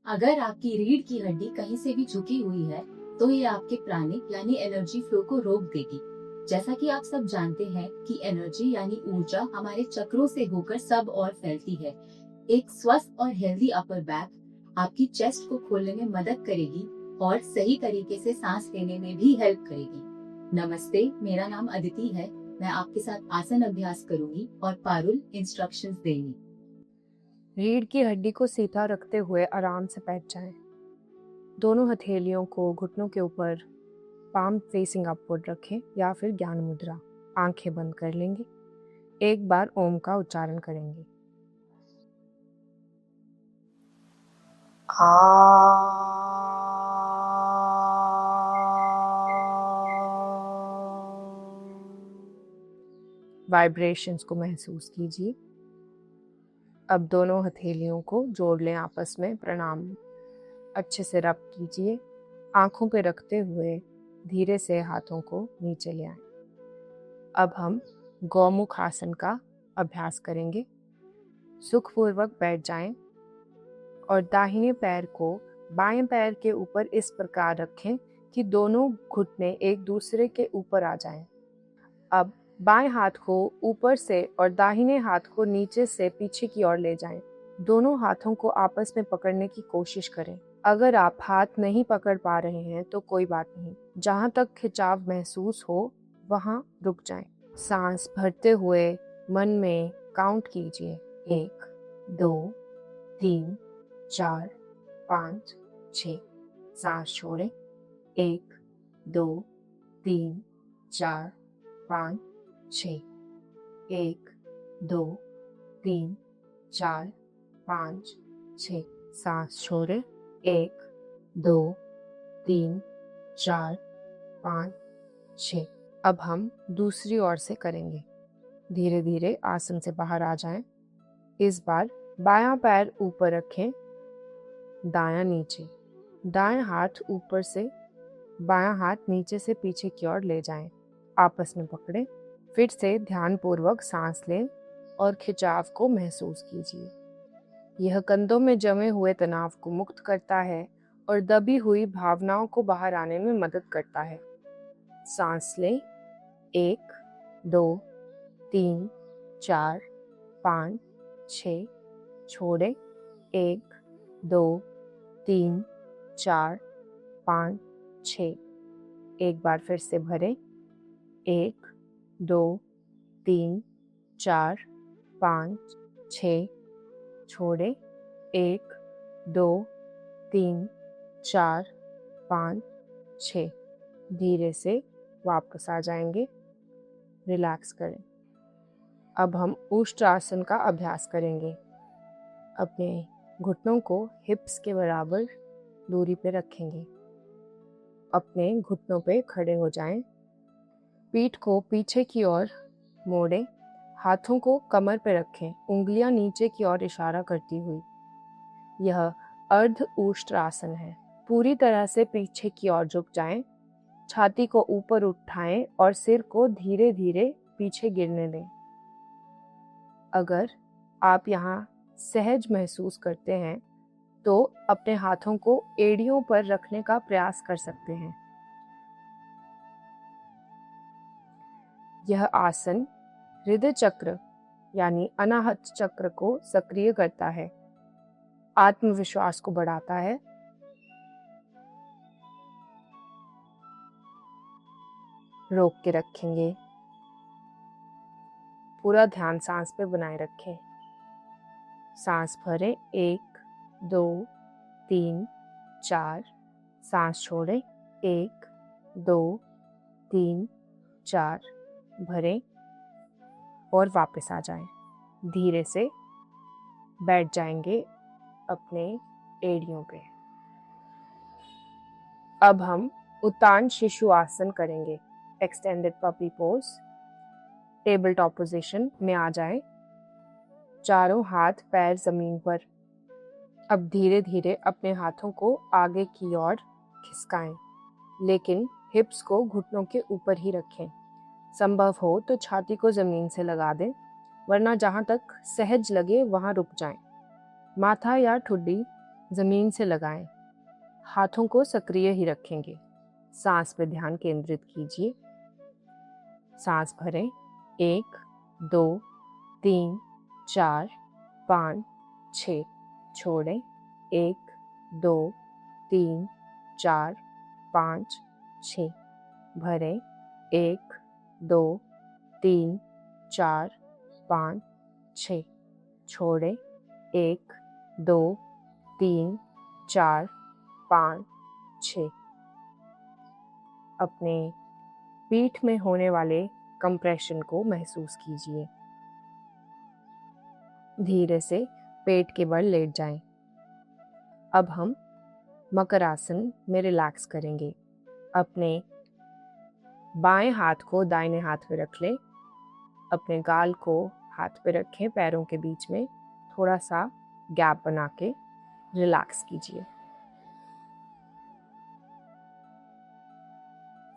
अगर आपकी रीढ़ की हड्डी कहीं से भी झुकी हुई है, तो ये आपके प्राणिक यानी एनर्जी फ्लो को रोक देगी। जैसा कि आप सब जानते हैं कि एनर्जी यानी ऊर्जा हमारे चक्रों से होकर सब और फैलती है। एक स्वस्थ और हेल्दी अपर बैक आपकी चेस्ट को खोलने में मदद करेगी और सही तरीके से सांस लेने में भी हेल्प करेगी। नमस्ते, मेरा नाम अदिति है। मैं आपके साथ आसन अभ्यास करूंगी और पारुल इंस्ट्रक्शंस देंगी। रीढ़ की हड्डी को सीधा रखते हुए आराम से बैठ जाएं। दोनों हथेलियों को घुटनों के ऊपर पाम फेसिंग अपवर्ड रखें या फिर ज्ञान मुद्रा। आंखें बंद कर लेंगे। एक बार ओम का उच्चारण करेंगे। वाइब्रेशंस को महसूस कीजिए। अब दोनों हथेलियों को जोड़ लें आपस में। प्रणाम। अच्छे से रब कीजिए। आंखों पे रखते हुए धीरे से हाथों को नीचे ले आएं। अब हम गौमुख आसन का अभ्यास करेंगे। सुखपूर्वक बैठ जाएं और दाहिने पैर को बाएं पैर के ऊपर इस प्रकार रखें कि दोनों घुटने एक दूसरे के ऊपर आ जाएं। अब बाएं हाथ को ऊपर से और दाहिने हाथ को नीचे से पीछे की ओर ले जाएं। दोनों हाथों को आपस में पकड़ने की कोशिश करें। अगर आप हाथ नहीं पकड़ पा रहे हैं तो कोई बात नहीं। जहां तक खिंचाव महसूस हो वहां रुक जाएं। सांस भरते हुए मन में काउंट कीजिए। 1, 2, 3, 4, 5, 6। सांस छोड़ें। 1, 2, 3, 4, 5, 6। 1, 2, 3, 4, 5, 6। सांस छोड़ें। 1, 2, 3, 4, 5, 6। अब हम दूसरी ओर से करेंगे। धीरे धीरे आसन से बाहर आ जाएं। इस बार बायां पैर ऊपर रखें, दायां नीचे। दाएं हाथ ऊपर से, बायां हाथ नीचे से पीछे की ओर ले जाएं। आपस में पकड़ें। फिर से ध्यानपूर्वक सांस लें और खिंचाव को महसूस कीजिए। यह कंधों में जमे हुए तनाव को मुक्त करता है और दबी हुई भावनाओं को बाहर आने में मदद करता है। सांस लें। 1, 2, 3, 4, 5, 6। छोड़ें। 1, 2, 3, 4, 5, 6। एक बार फिर से भरें। 1, 2, 3, 4, 5, 6। छोड़ें। 1, 2, 3, 4, 5, 6। धीरे से वापस आ जाएंगे। रिलैक्स करें। अब हम उष्ट्रासन का अभ्यास करेंगे। अपने घुटनों को हिप्स के बराबर दूरी पे रखेंगे। अपने घुटनों पे खड़े हो जाएं। पीठ को पीछे की ओर मोड़ें। हाथों को कमर पे रखें, उंगलियां नीचे की ओर इशारा करती हुई। यह अर्ध उष्ट्रासन है। पूरी तरह से पीछे की ओर झुक जाएं। छाती को ऊपर उठाएं और सिर को धीरे धीरे पीछे गिरने दें। अगर आप यहाँ सहज महसूस करते हैं तो अपने हाथों को एड़ियों पर रखने का प्रयास कर सकते हैं। यह आसन हृदय चक्र यानी अनाहत चक्र को सक्रिय करता है, आत्मविश्वास को बढ़ाता है। रोक के रखेंगे। पूरा ध्यान सांस पे बनाए रखें। सांस भरें। 1, 2, 3, 4। सांस छोड़ें। 1, 2, 3, 4। भरें और वापस आ जाएं। धीरे से बैठ जाएंगे अपने एड़ियों पे। अब हम उत्तान शिशु आसन करेंगे। Extended puppy pose. Table top position में आ जाएं। चारों हाथ पैर जमीन पर। अब धीरे धीरे अपने हाथों को आगे की ओर खिसकाएं, लेकिन हिप्स को घुटनों के ऊपर ही रखें। संभव हो तो छाती को जमीन से लगा दें, वरना जहां तक सहज लगे वहां रुक जाएं। माथा या ठुड्डी जमीन से लगाएं। हाथों को सक्रिय ही रखेंगे। सांस पे ध्यान केंद्रित कीजिए। सांस भरें। 1, 2, 3, 4, 5, 6। छोड़ें। 1, 2, 3, 4, 5, 6। भरें। 1, 2, 3, 4, 5, 6। छोड़ें। 1, 2, 3, 4, 5, 6। अपने पीठ में होने वाले कंप्रेशन को महसूस कीजिए। धीरे से पेट के बल लेट जाएं। अब हम मकर आसन में रिलैक्स करेंगे। अपने बाएं हाथ को दाहिने हाथ पे रख लें। अपने गाल को हाथ पे रखें, पैरों के बीच में थोड़ा सा गैप बना के रिलैक्स कीजिए।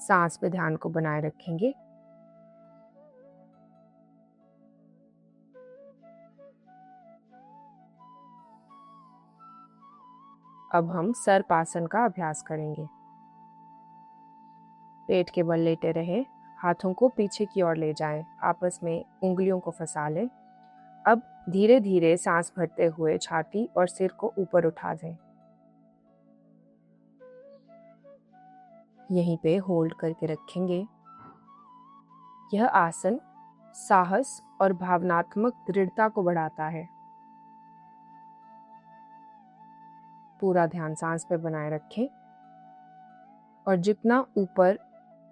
सांस पे ध्यान को बनाए रखेंगे। अब हम सर्पासन का अभ्यास करेंगे। पेट के बल लेटे रहें। हाथों को पीछे की ओर ले जाएं। आपस में उंगलियों को फंसा लें। अब धीरे धीरे सांस भरते हुए छाती और सिर को ऊपर उठा दें। यहीं पे होल्ड करके रखेंगे। यह आसन साहस और भावनात्मक दृढ़ता को बढ़ाता है। पूरा ध्यान सांस पे बनाए रखें और जितना ऊपर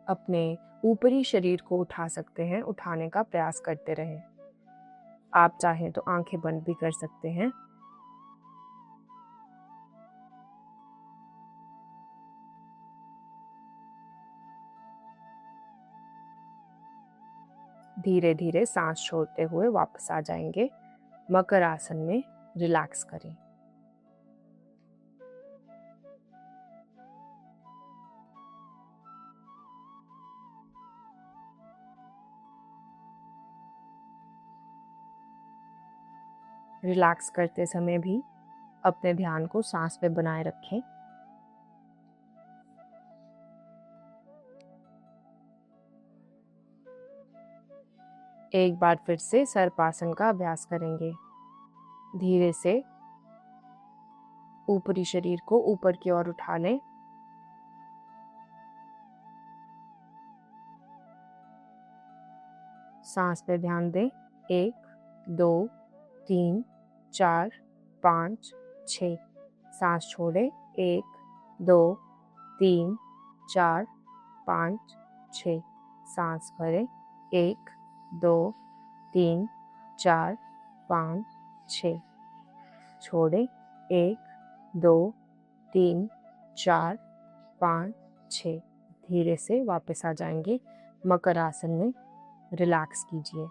अपने ऊपरी शरीर को उठा सकते हैं उठाने का प्रयास करते रहें। आप चाहें तो आंखें बंद भी कर सकते हैं। धीरे धीरे सांस छोड़ते हुए वापस आ जाएंगे। मकर आसन में रिलैक्स करें। रिलैक्स करते समय भी अपने ध्यान को सांस पे बनाए रखें। एक बार फिर से सर्पासन का अभ्यास करेंगे। धीरे से ऊपरी शरीर को ऊपर की ओर उठा लें। सांस पे ध्यान दें। 1, 2, 3, 4, 5, 6। सांस छोड़ें। 1, 2, 3, 4, 5, 6। सांस भरें। 1, 2, 3, 4, 5, 6। छोड़ें। 1, 2, 3, 4, 5, 6। धीरे से वापस आ जाएंगे। मकर आसन में रिलैक्स कीजिए।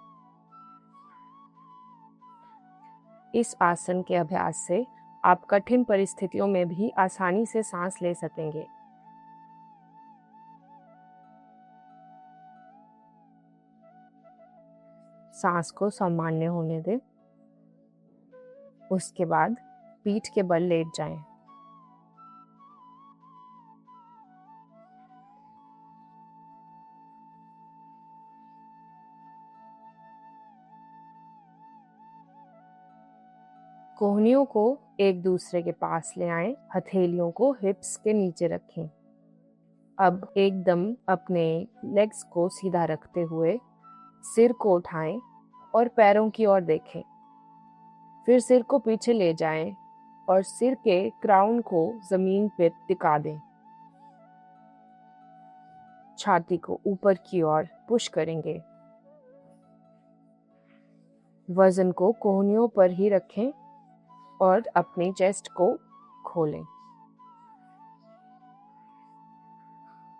इस आसन के अभ्यास से आप कठिन परिस्थितियों में भी आसानी से सांस ले सकेंगे। सांस को सामान्य होने दें। उसके बाद पीठ के बल लेट जाएं। कोहनियों को एक दूसरे के पास ले आएं। हथेलियों को हिप्स के नीचे रखें। अब एकदम अपने लेग्स को सीधा रखते हुए सिर को उठाएं और पैरों की ओर देखें। फिर सिर को पीछे ले जाएं और सिर के क्राउन को जमीन पर टिका दें। छाती को ऊपर की ओर पुश करेंगे। वजन को कोहनियों पर ही रखें और अपनी चेस्ट को खोलें।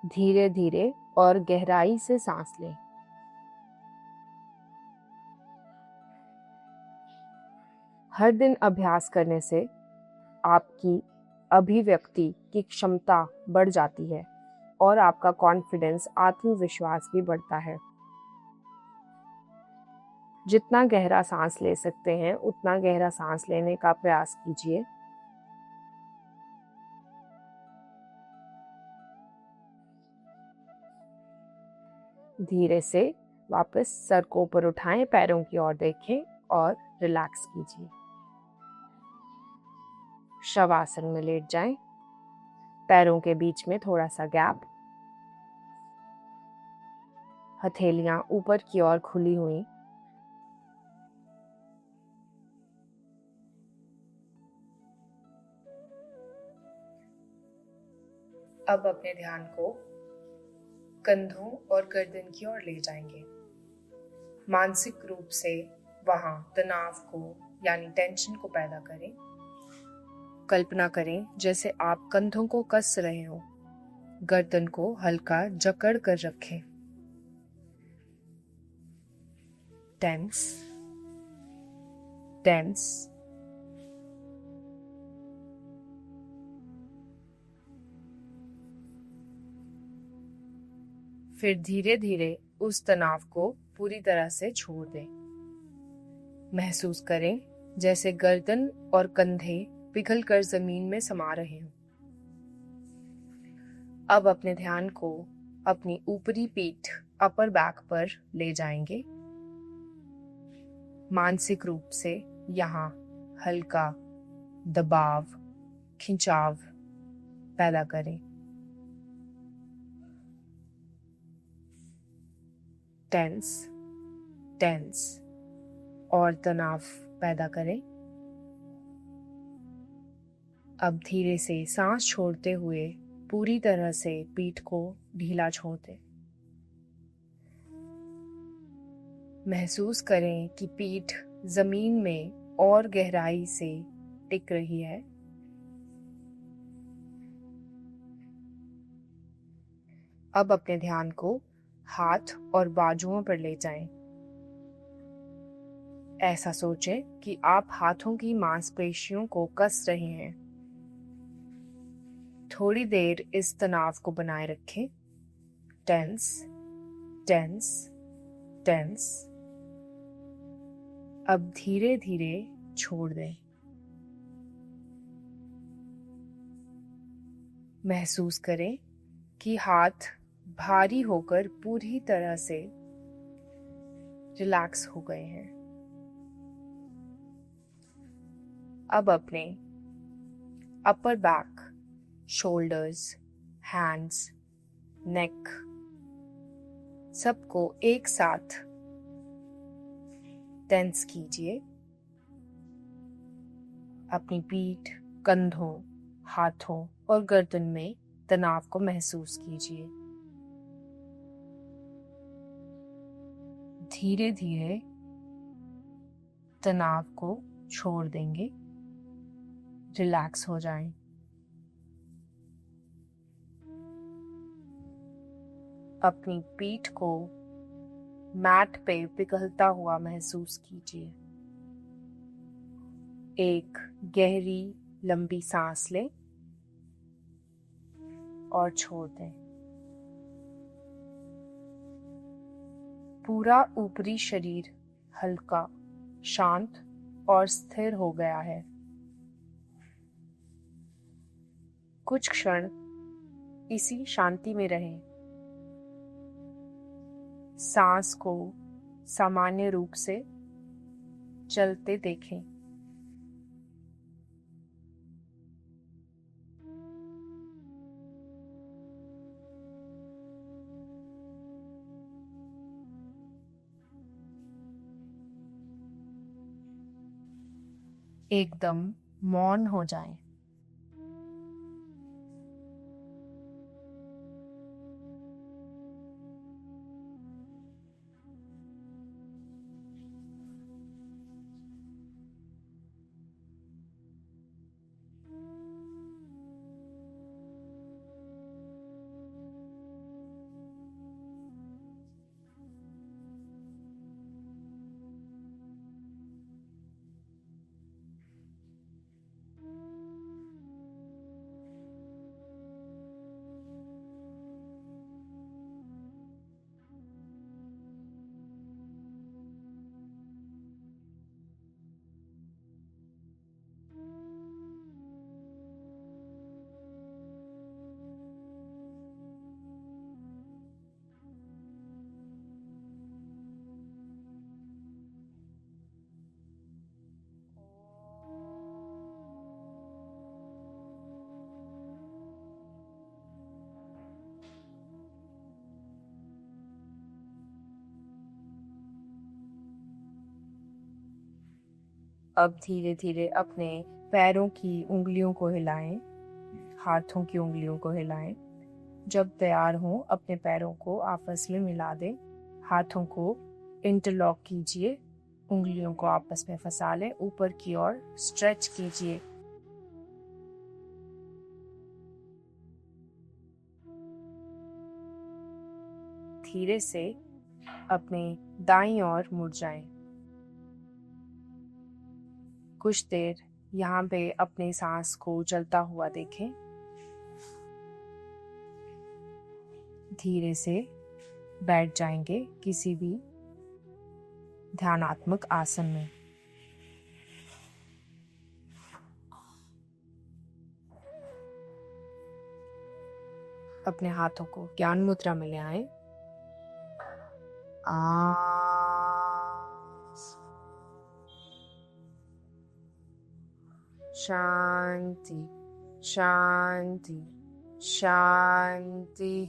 धीरे धीरे और गहराई से सांस लें। हर दिन अभ्यास करने से आपकी अभिव्यक्ति की क्षमता बढ़ जाती है और आपका कॉन्फिडेंस, आत्मविश्वास भी बढ़ता है। जितना गहरा सांस ले सकते हैं उतना गहरा सांस लेने का प्रयास कीजिए। धीरे से वापस सर को ऊपर उठाएं, पैरों की ओर देखें और रिलैक्स कीजिए। शवासन में लेट जाएं, पैरों के बीच में थोड़ा सा गैप, हथेलियां ऊपर की ओर खुली हुई। अब अपने ध्यान को कंधों और गर्दन की ओर ले जाएंगे। मानसिक रूप से वहां तनाव को यानी टेंशन को पैदा करें। कल्पना करें जैसे आप कंधों को कस रहे हो, गर्दन को हल्का जकड़ कर रखें। Tense tense. फिर धीरे धीरे उस तनाव को पूरी तरह से छोड़ दें। महसूस करें जैसे गर्दन और कंधे पिघलकर जमीन में समा रहे हों। अब अपने ध्यान को अपनी ऊपरी पीठ अपर बैक पर ले जाएंगे। मानसिक रूप से यहाँ हल्का दबाव, खिंचाव पैदा करें। टेंस टेंस और तनाव पैदा करें। अब धीरे से सांस छोड़ते हुए पूरी तरह से पीठ को ढीला छोड़ दें। महसूस करें कि पीठ जमीन में और गहराई से टिक रही है। अब अपने ध्यान को हाथ और बाजुओं पर ले जाएं। ऐसा सोचें कि आप हाथों की मांसपेशियों को कस रहे हैं। थोड़ी देर इस तनाव को बनाए रखें। Tense tense tense. अब धीरे धीरे छोड़ दें। महसूस करें कि हाथ भारी होकर पूरी तरह से रिलैक्स हो गए हैं। अब अपने अपर बैक, शोल्डर्स, हैंड्स, नेक सबको एक साथ टेंस कीजिए। अपनी पीठ, कंधों, हाथों और गर्दन में तनाव को महसूस कीजिए। धीरे धीरे तनाव को छोड़ देंगे। रिलैक्स हो जाएं। अपनी पीठ को मैट पे पिघलता हुआ महसूस कीजिए। एक गहरी लंबी सांस लें और छोड़ दें। पूरा ऊपरी शरीर हल्का, शांत और स्थिर हो गया है। कुछ क्षण इसी शांति में रहें। सांस को सामान्य रूप से चलते देखें। एकदम मौन हो जाएं। अब धीरे धीरे अपने पैरों की उंगलियों को हिलाएं, हाथों की उंगलियों को हिलाएं। जब तैयार हो अपने पैरों को आपस में मिला दें, हाथों को इंटरलॉक कीजिए, उंगलियों को आपस में फंसा लें, ऊपर की ओर स्ट्रेच कीजिए। धीरे से अपने दाईं ओर मुड़ जाएं। कुछ देर यहाँ पे अपने सांस को चलता हुआ देखें। धीरे से बैठ जाएंगे किसी भी ध्यानात्मक आसन में। अपने हाथों को ज्ञान मुद्रा में ले आए। शांति शांति शांति।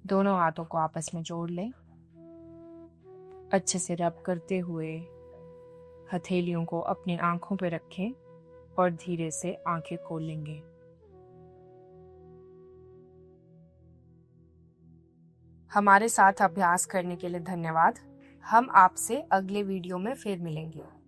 दोनों हाथों को आपस में जोड़ लें। अच्छे से रब करते हुए हथेलियों को अपनी आंखों पर रखें और धीरे से आंखें खोल लेंगे। हमारे साथ अभ्यास करने के लिए धन्यवाद। हम आपसे अगले वीडियो में फिर मिलेंगे।